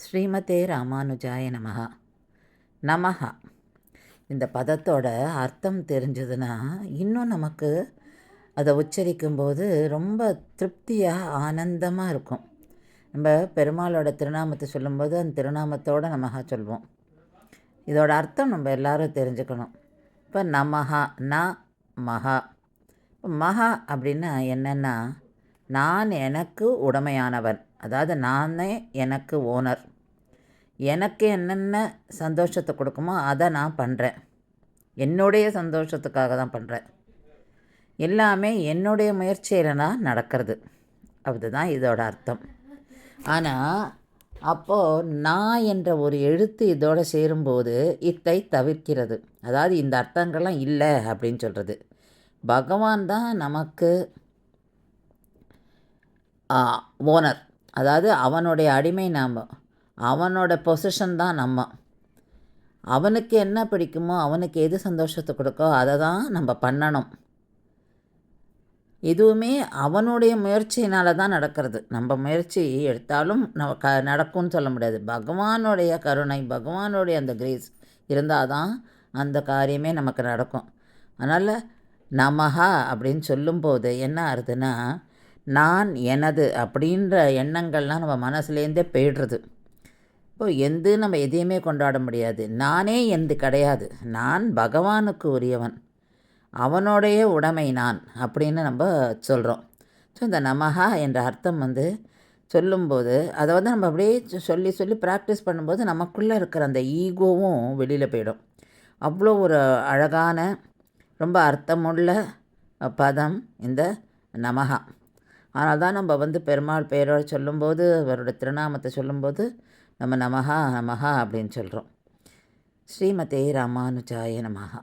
ஸ்ரீமதே ராமானுஜாய நமஹ. நமஹ இந்த பதத்தோட அர்த்தம் தெரிஞ்சதுன்னா இன்னும் நமக்கு அதை உச்சரிக்கும்போது ரொம்ப திருப்தியாக ஆனந்தமாக இருக்கும். நம்ம பெருமாளோட திருநாமத்தை சொல்லும்போது அந்த திருநாமத்தோடு நமஹா சொல்வோம். இதோட அர்த்தம் நம்ம எல்லாரும் தெரிஞ்சுக்கணும். இப்போ நமஹா ந மகா. மகா அப்படின்னா என்னென்னா, நான் எனக்கு உடைமையானவன், அதாவது நானே எனக்கு ஓனர். எனக்கு என்னென்ன சந்தோஷத்தை கொடுக்குமோ அதை நான் பண்ணுறேன். என்னுடைய சந்தோஷத்துக்காக தான் பண்ணுறேன். எல்லாமே என்னுடைய முயற்சியில் நான் நடக்கிறது. அதுதான் இதோட அர்த்தம். ஆனால் அப்போது நான் என்ற ஒரு எழுத்து இதோடு சேரும்போது இத்தை தவிர்க்கிறது. அதாவது இந்த அர்த்தங்கள்லாம் இல்லை அப்படின்னு சொல்கிறது. பகவான் தான் நமக்கு ஓனர், அதாவது அவனுடைய அடிமை நாம், அவனோட பொசிஷன் தான் நம்ம. அவனுக்கு என்ன பிடிக்குமோ, அவனுக்கு எது சந்தோஷத்தை கொடுக்கோ அதை தான் நம்ம பண்ணணும். எதுவுமே அவனுடைய முயற்சியினால் தான் நடக்கிறது. நம்ம முயற்சி எடுத்தாலும் நம்ம நடக்கும்னு சொல்ல முடியாது. பகவானுடைய கருணை, பகவானுடைய அந்த கிரேஸ் இருந்தால் தான் அந்த காரியமே நமக்கு நடக்கும். அதனால் நமஹா அப்படின்னு சொல்லும்போது என்ன ஆகுதுன்னா, நான் எனது அப்படின்ற எண்ணங்கள்லாம் நம்ம மனசுலேருந்தே போய்டுறது. இப்போது நம்ம எதையுமே கொண்டாட முடியாது. நானே எந்து கிடையாது, நான் பகவானுக்கு உரியவன், அவனுடைய உடைமை நான் அப்படின்னு நம்ம சொல்கிறோம். ஸோ இந்த நமஹா என்ற அர்த்தம் சொல்லும்போது அதை நம்ம அப்படியே சொல்லி சொல்லி ப்ராக்டிஸ் பண்ணும்போது நமக்குள்ளே இருக்கிற அந்த ஈகோவும் வெளியில் போயிடும். அவ்வளோ ஒரு அழகான ரொம்ப அர்த்தமுள்ள பதம் இந்த நமஹா. ஆனால் தான் நம்ம பெருமாள் பெயரோடு சொல்லும்போது, அவரோட திருநாமத்தை சொல்லும்போது நம்ம நமஹா நமஹா அப்படின்னு சொல்கிறோம். ஸ்ரீமதே ராமானுஜாய நமஹா.